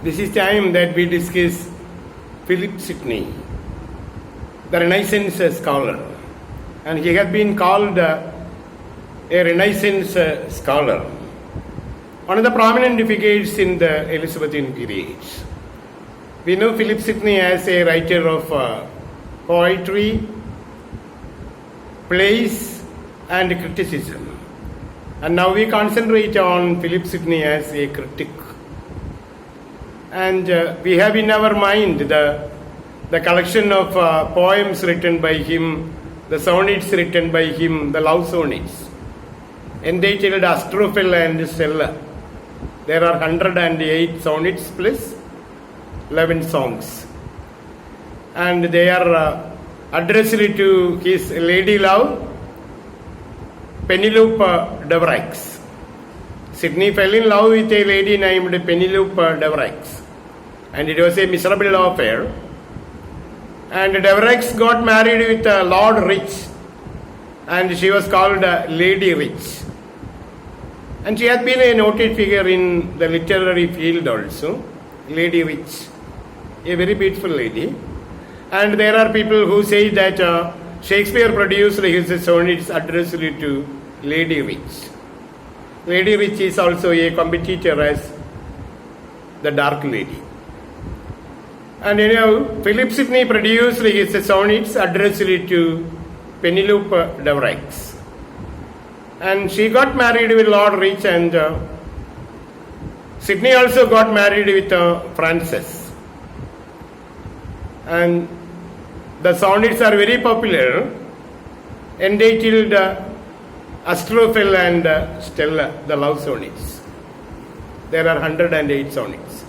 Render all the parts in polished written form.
This is time that we discuss Philip Sidney, the Renaissance scholar. And he has been called a Renaissance scholar, one of the prominent figures in the Elizabethan period. We know Philip Sidney as a writer of poetry, plays, and criticism. And now we concentrate on Philip Sidney as a critic. And we have in our mind the collection of poems written by him, the sonnets written by him, the love sonnets, entitled Astrophel and Stella. There are 108 sonnets plus 11 songs. And they are addressed to his lady love, Penelope de Vraix. Sidney fell in love with a lady named Penelope de Vraix, and it was a miserable affair. And de Vraix got married with Lord Rich, and she was called Lady Rich. And she has been a noted figure in the literary field also, Lady Rich, a very beautiful lady. And there are people who say that Shakespeare produced his sonnets addressed to Lady Rich. Lady Rich is also a competitor as the Dark Lady. And Philip Sidney produced his sonnets addressed to Penelope de Vraix. And she got married with Lord Rich, and Sidney also got married with Frances. And the sonnets are very popular, entitled Astrophel and Stella, the love sonnets. There are 108 sonnets.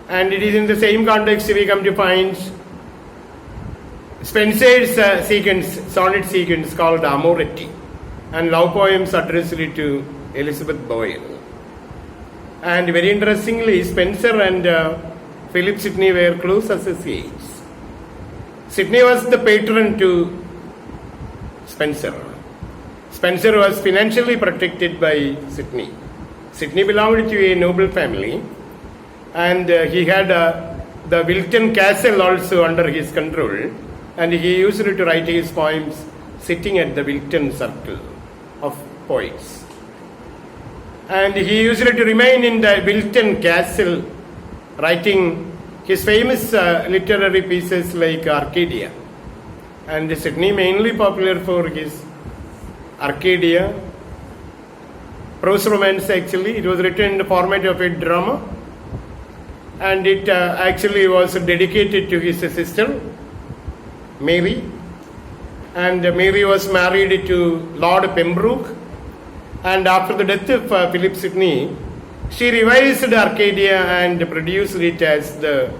And it is in the same context we come to find Spenser's sonnet sequence called Amoretti, and love poems addressed to Elizabeth Boyle. And very interestingly, Spenser and Philip Sidney were close associates. Sidney was the patron to Spenser. Spenser was financially protected by Sidney. Sidney belonged to a noble family, and he had the Wilton Castle also under his control, and he used to write his poems sitting at the Wilton circle of poets. And he used to remain in the Wilton Castle writing his famous literary pieces like Arcadia. And Sidney mainly popular for his Arcadia, prose romance actually. It was written in the format of a drama, and it actually was dedicated to his sister, Mary. And Mary was married to Lord Pembroke, and after the death of Philip Sidney, she revised Arcadia and produced it as the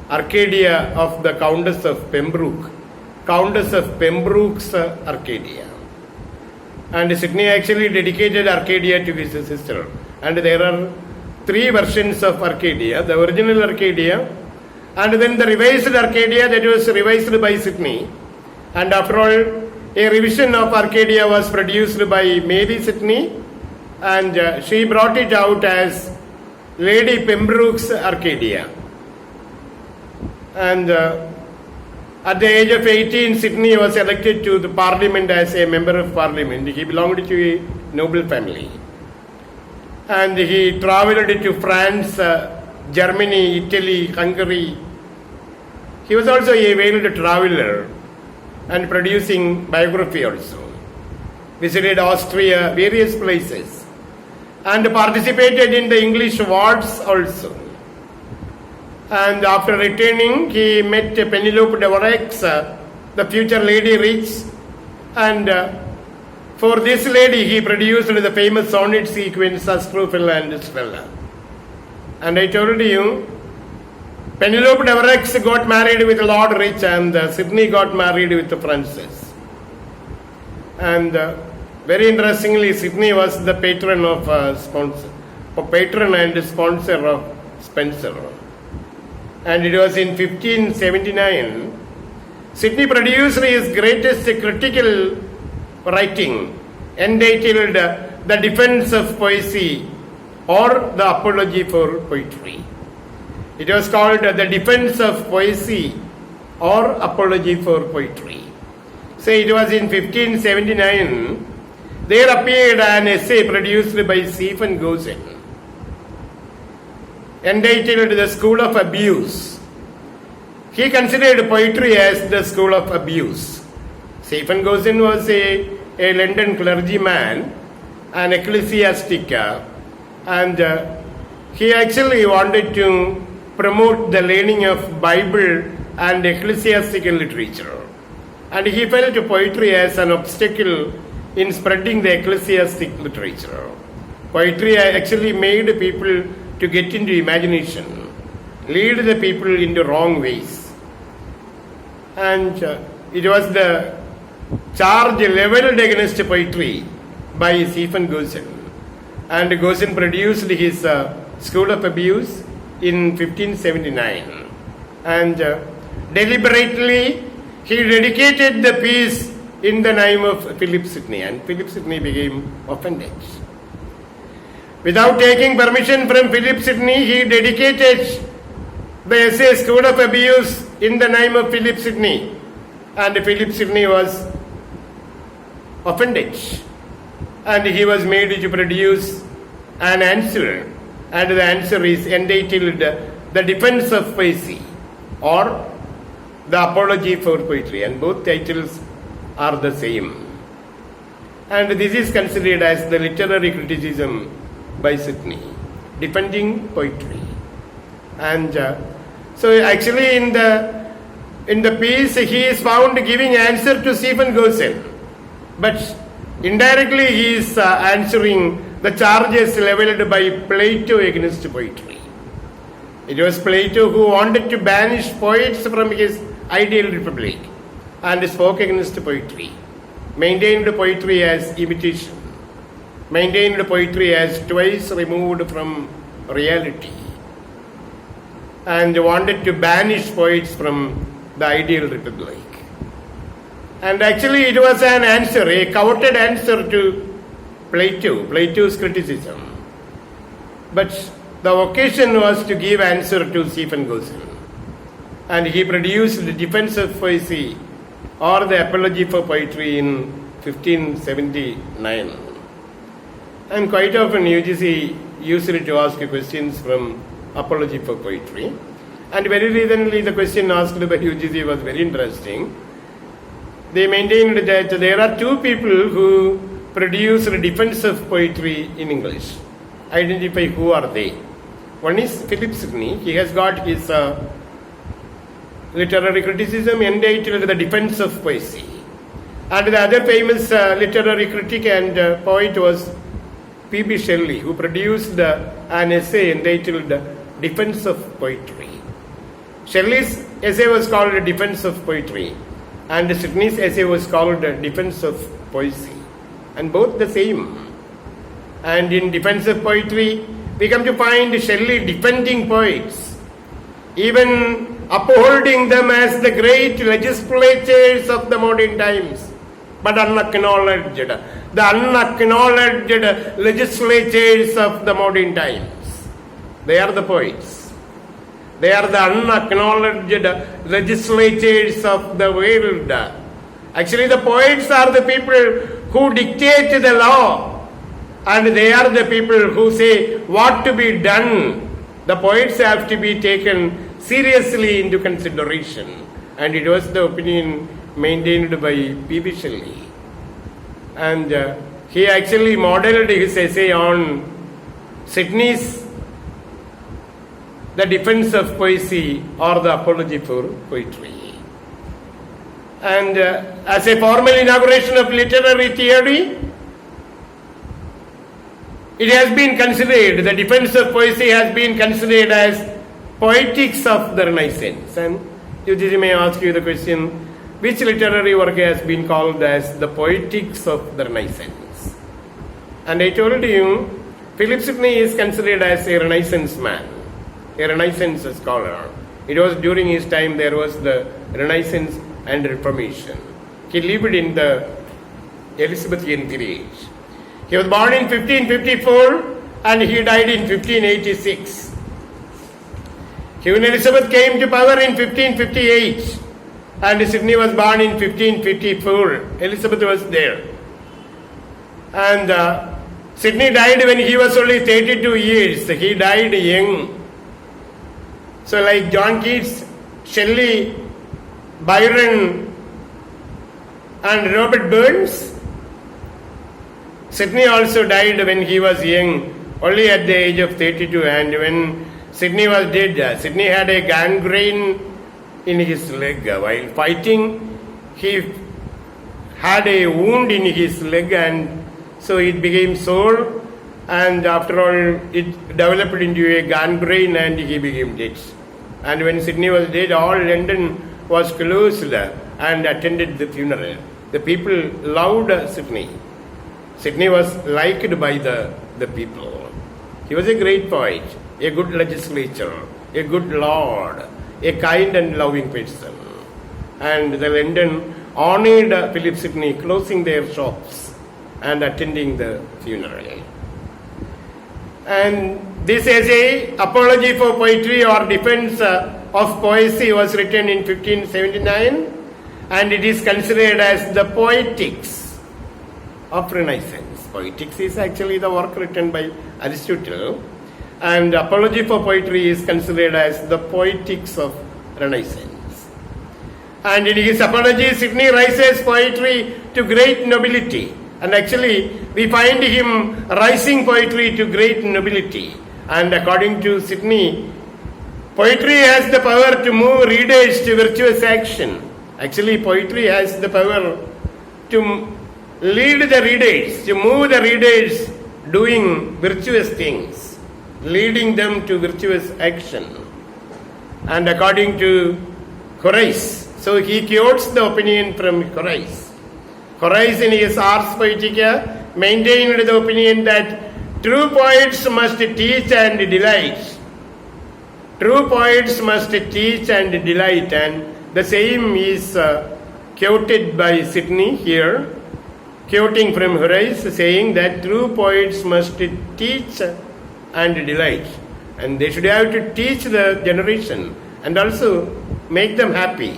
Arcadia of the Countess of Pembroke, Countess of Pembroke's Arcadia. And Sidney actually dedicated Arcadia to his sister. And there are 3 versions of Arcadia: the original Arcadia, and then the revised Arcadia that was revised by Sidney. And after all, a revision of Arcadia was produced by Mary Sidney, and she brought it out as Lady Pembroke's Arcadia. And at the age of 18, Sidney was elected to the parliament as a member of parliament. He belonged to a noble family. And he travelled to France, Germany, Italy, Hungary. He was also a veiled traveller and producing biography also. Visited Austria, various places, and participated in the English wars also. And after returning, he met Penelope de Vraix, the future Lady Rich, and for this lady he produced the famous sonnet sequence Astrophel and Stella. And I told you, Penelope de Vraix got married with Lord Rich, and Sidney got married with Frances. And very interestingly, Sidney was the patron of patron and sponsor of Spenser. And it was in 1579 Sidney produced his greatest critical writing, entitled The Defense of Poesy, or The Apology for Poetry. It was called The Defense of Poesy or Apology for Poetry. So it was in 1579. There appeared an essay produced by Stephen Gosen entitled The School of Abuse. He considered poetry as the school of abuse. Stephen Gosen was a London clergyman, an ecclesiastic, and he actually wanted to promote the learning of Bible and ecclesiastical literature. And he felt poetry as an obstacle in spreading the ecclesiastic literature. Poetry actually made people to get into imagination, lead the people into wrong ways. And it was the charge leveled against poetry by Stephen Gosen. And Gosen produced his School of Abuse in 1579. And deliberately he dedicated the piece in the name of Philip Sidney, and Philip Sidney became offended. Without taking permission from Philip Sidney, he dedicated the essay School of Abuse in the name of Philip Sidney, and Philip Sidney was offended, and he was made to produce an answer, and the answer is entitled The Defense of Poesy or The Apology for Poetry, and both titles are the same. And this is considered as the literary criticism by Sidney, defending poetry. And so actually in the piece he is found giving answer to Stephen Gosen, but indirectly he is answering the charges leveled by Plato against poetry. It was Plato who wanted to banish poets from his ideal republic and spoke against poetry, maintained poetry as imitation, maintained poetry as twice removed from reality, and wanted to banish poets from the ideal republic. And actually it was an answer, a coveted answer to Plato's criticism. But the occasion was to give answer to Stephen Gosen. And he produced the Defense of Poesy or the Apology for Poetry in 1579. And quite often UGC used to ask questions from Apology for Poetry. And very recently the question asked by UGC was very interesting. They maintained that there are two people who produce the Defense of Poetry in English. Identify who are they. One is Philip Sidney. He has got his literary criticism entitled The Defense of Poesy. And the other famous literary critic and poet was P.B. Shelley, who produced an essay entitled Defense of Poetry. Shelley's essay was called Defense of Poetry, and Sidney's essay was called Defense of Poesy, and both the same. And in Defense of Poetry, we come to find Shelley defending poets, even upholding them as the great legislators of the modern times, but unacknowledged. The unacknowledged legislators of the modern times. They are the poets. They are the unacknowledged legislators of the world. Actually, the poets are the people who dictate the law, and they are the people who say what to be done. The poets have to be taken seriously into consideration, and it was the opinion maintained by P.B. Shelley. And he actually modeled his essay on Sidney's The Defense of Poesy or the Apology for Poetry. And as a formal inauguration of literary theory, it has been considered, the Defense of Poesy has been considered as poetics of the Renaissance. And you may ask you the question, which literary work has been called as the poetics of the Renaissance? And I told you, Philip Sidney is considered as a Renaissance man, a Renaissance scholar. It was during his time there was the Renaissance and Reformation. He lived in the Elizabethan period. He was born in 1554 and he died in 1586. Queen Elizabeth came to power in 1558 and Sidney was born in 1554. Elizabeth was there. And Sidney died when he was only 32 years. He died young. So like John Keats, Shelley, Byron and Robert Burns, Sidney also died when he was young, only at the age of 32. And when Sidney was dead, Sidney had a gangrene in his leg. While fighting, he had a wound in his leg and so it became sore, and after all it developed into a gangrene and he became dead. And when Sidney was dead, all London was closed and attended the funeral. The people loved Sidney. Sidney was liked by the people. He was a great poet, a good legislator, a good lord, a kind and loving person. And the London honored Philip Sidney, closing their shops and attending the funeral. And this essay, Apology for Poetry or Defense of Poesy, was written in 1579 and it is considered as the Poetics of Renaissance. Poetics is actually the work written by Aristotle, and Apology for Poetry is considered as the Poetics of Renaissance. And in his apology, Sidney raises poetry to great nobility. And actually, we find him rising poetry to great nobility. And according to Sidney, poetry has the power to move readers to virtuous action. Actually, poetry has the power to lead the readers, to move the readers doing virtuous things, leading them to virtuous action. And according to Horace, so he quotes the opinion from Horace. Horace in his Ars Poetica maintained the opinion that true poets must teach and delight. True poets must teach and delight, and the same is quoted by Sidney here, quoting from Horace, saying that true poets must teach and delight, and they should have to teach the generation and also make them happy.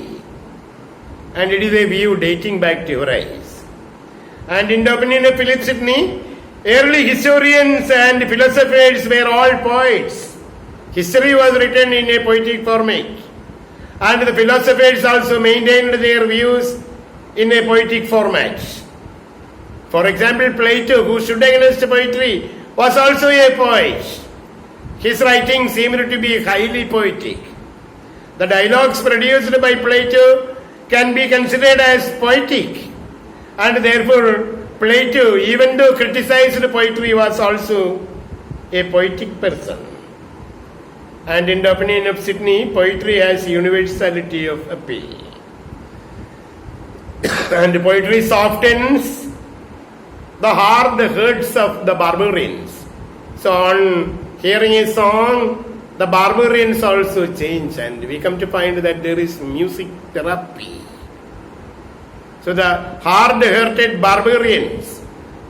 And it is a view dating back to Horace. And in the opinion of Philip Sidney, early historians and philosophers were all poets. History was written in a poetic format, and the philosophers also maintained their views in a poetic format. For example, Plato, who stood against poetry, was also a poet. His writings seemed to be highly poetic. The dialogues produced by Plato can be considered as poetic, and therefore Plato, even though criticized poetry, was also a poetic person. And in the opinion of Sidney, poetry has universality of appeal. And poetry softens the hard hurts of the barbarians. So on hearing a song, the barbarians also change, and we come to find that there is music therapy. So the hard-hearted barbarians,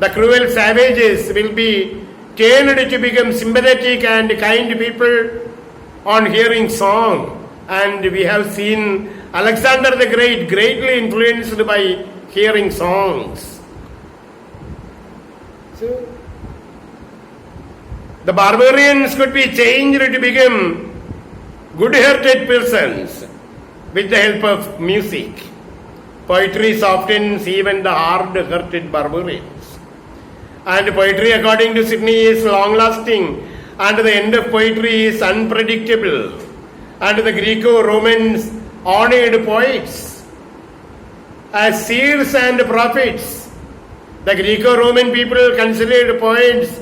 the cruel savages, will be turned to become sympathetic and kind people on hearing song. And we have seen Alexander the Great greatly influenced by hearing songs. So the barbarians could be changed to become good-hearted persons with the help of music. Poetry softens even the hard-hearted barbarians. And poetry, according to Sidney, is long-lasting, and the end of poetry is unpredictable. And the Greco-Romans honored poets as seers and prophets. The Greco-Roman people considered poets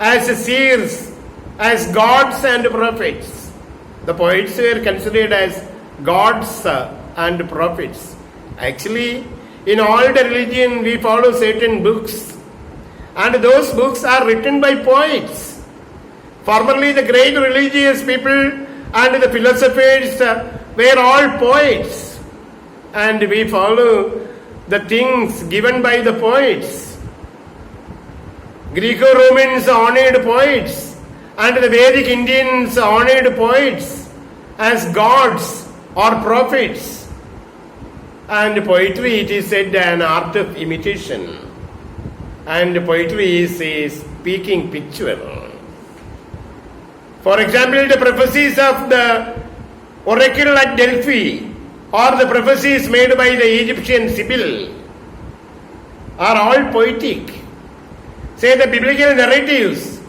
as seers, as gods and prophets. The poets were considered as gods and prophets. Actually, in all the religion, we follow certain books, and those books are written by poets. Formerly, the great religious people and the philosophers were all poets, and we follow the things given by the poets. Greco-Romans honored poets, and the Vedic Indians honored poets, as gods or prophets. And poetry, it is said, an art of imitation. And poetry is a speaking picture. For example, the prophecies of the oracle at Delphi or the prophecies made by the Egyptian Sibyl are all poetic. Say the biblical narratives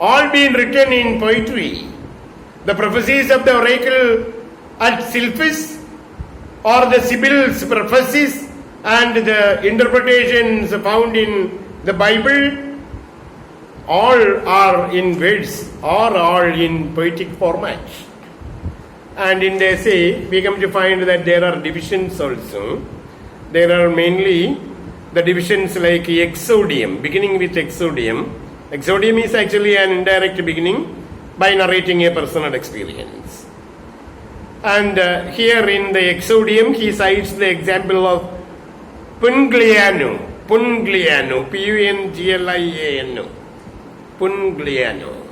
all been written in poetry. The prophecies of the oracle at Silphus or the Sibyl's prophecies and the interpretations found in the Bible all are in words or all in poetic format. And in the essay, we come to find that there are divisions also. There are mainly the divisions like exodium, beginning with exodium. Exodium is actually an indirect beginning by narrating a personal experience. And here in the exodium, he cites the example of Pungliano, Pungliano, Pungliano,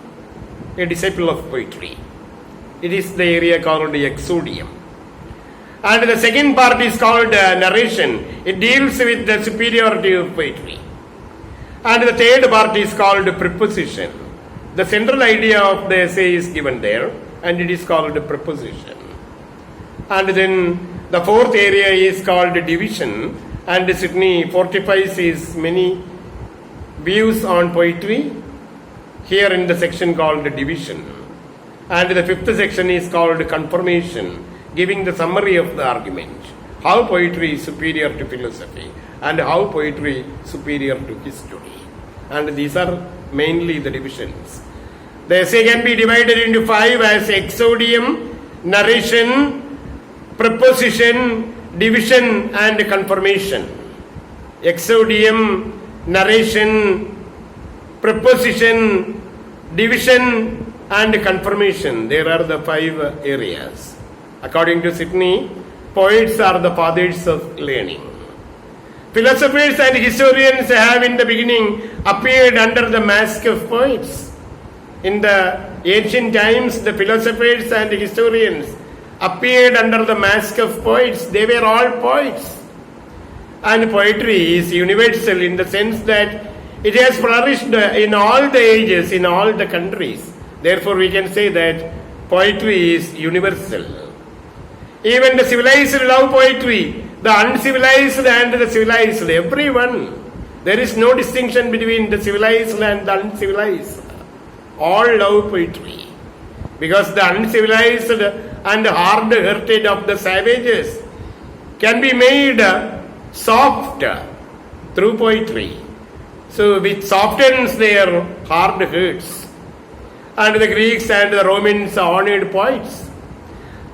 a disciple of poetry. It is the area called the exodium. And the second part is called narration. It deals with the superiority of poetry. And the third part is called preposition. The central idea of the essay is given there, and it is called preposition. And then the fourth area is called division, and Sidney fortifies his many views on poetry here in the section called division. And the fifth section is called confirmation, giving the summary of the argument. How poetry is superior to philosophy and how poetry is superior to history. And these are mainly the divisions. The essay can be divided into 5 as exodium, narration, preposition, division and confirmation. Exodium, narration, preposition, division and confirmation. There are the 5 areas. According to Sidney, poets are the fathers of learning. Philosophers and historians have in the beginning appeared under the mask of poets. In the ancient times, the philosophers and historians appeared under the mask of poets. They were all poets. And poetry is universal in the sense that it has flourished in all the ages, in all the countries. Therefore, we can say that poetry is universal. Even the civilized love poetry, the uncivilized and the civilized, everyone. There is no distinction between the civilized and the uncivilized. All love poetry. Because the uncivilized and hard-hearted of the savages can be made soft through poetry. So which softens their hard hurts. And the Greeks and the Romans honored poets.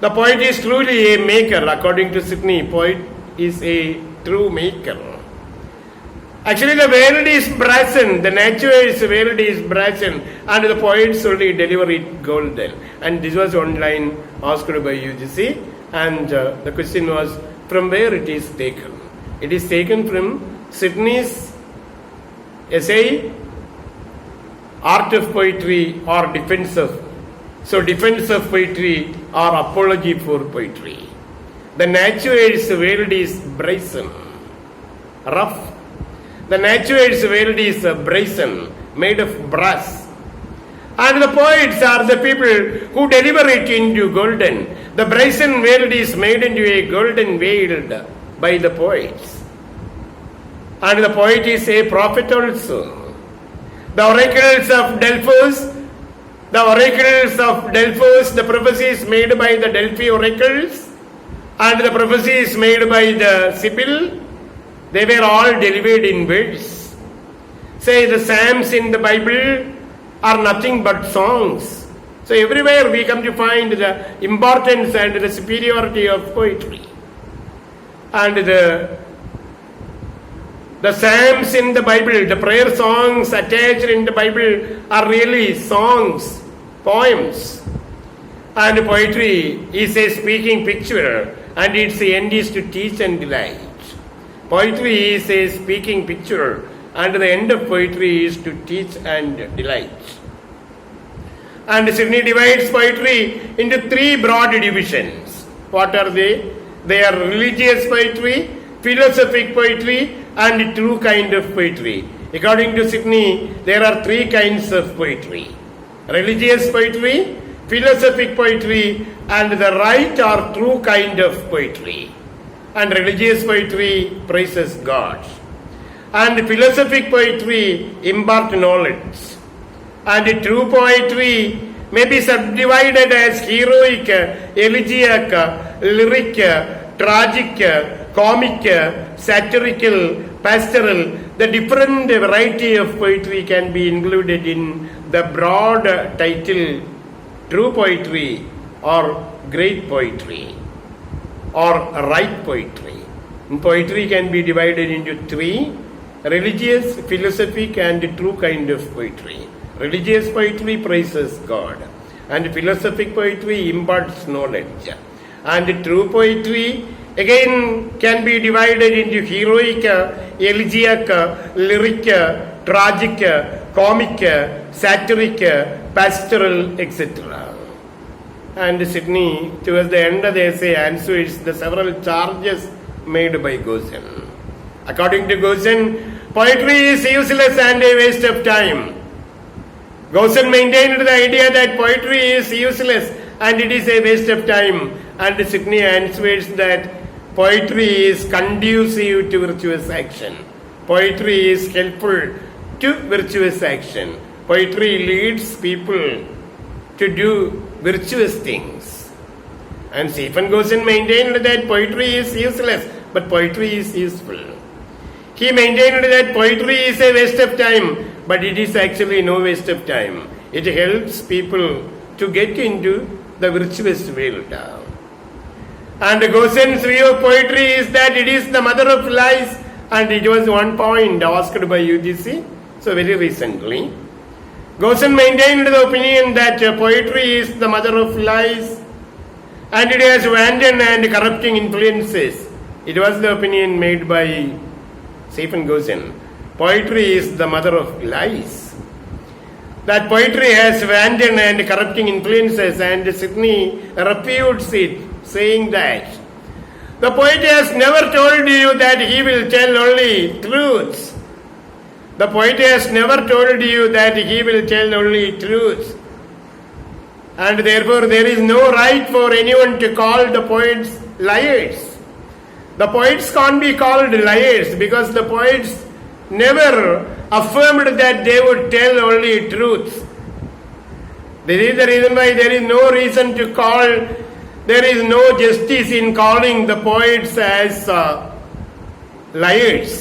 The poet is truly a maker. According to Sidney, poet is a true maker. Actually, the world is brazen, the nature's world is brazen, and the poets only deliver it golden. And this was one line asked by UGC, and the question was, from where it is taken? It is taken from Sidney's essay, Art of Poetry or Defense of. So, defense of poetry or apology for poetry. The nature's world is brazen, rough. The nature's world is brazen, made of brass. And the poets are the people who deliver it into golden. The brazen world is made into a golden veiled by the poets. And the poet is a prophet also. The oracles of Delphos, the prophecies made by the Delphi oracles, and the prophecies made by the Sibyl, they were all delivered in words. Say the Psalms in the Bible are nothing but songs. So everywhere we come to find the importance and the superiority of poetry. And the Psalms in the Bible, the prayer songs attached in the Bible are really songs, poems. And poetry is a speaking picture, and its end is to teach and delight. Poetry is a speaking picture, and the end of poetry is to teach and delight. And Sidney divides poetry into three broad divisions. What are they? They are religious poetry, philosophic poetry, and true kind of poetry. According to Sidney, there are three kinds of poetry: religious poetry, philosophic poetry, and the right or true kind of poetry. And religious poetry praises God, and philosophic poetry imparts knowledge, and true poetry may be subdivided as heroic, elegiac, lyric, tragic, comic, satirical, pastoral. The different variety of poetry can be included in the broad title true poetry or great poetry or right poetry. And poetry can be divided into three: religious, philosophic, and true kind of poetry. Religious poetry praises God, and philosophic poetry imparts knowledge, and true poetry again can be divided into heroic, elegiac, lyric, tragic, comic, satiric, pastoral, etc. And Sidney, towards the end of the essay, answers the several charges made by Gosen. According to Gosen, poetry is useless and a waste of time. Gosen maintained the idea that poetry is useless and it is a waste of time. And Sidney answers that poetry is conducive to virtuous action. Poetry is helpful to virtuous action. Poetry leads people to do virtuous things. And Stephen Gosen maintained that poetry is useless, but poetry is useful. He maintained that poetry is a waste of time, but it is actually no waste of time. It helps people to get into the virtuous world. And Gosen's view of poetry is that it is the mother of lies, and it was one point asked by UGC, so very recently. Gosen maintained the opinion that poetry is the mother of lies and it has wanton and corrupting influences. It was the opinion made by Stephen Gosen. Poetry is the mother of lies. That poetry has wanton and corrupting influences, and Sidney refutes it, saying that the poet has never told you that he will tell only truths. The poet has never told you that he will tell only truths. And therefore there is no right for anyone to call the poets liars. The poets can't be called liars because the poets never affirmed that they would tell only truths. This is the reason why there is no reason to call, there is no justice in calling the poets as liars.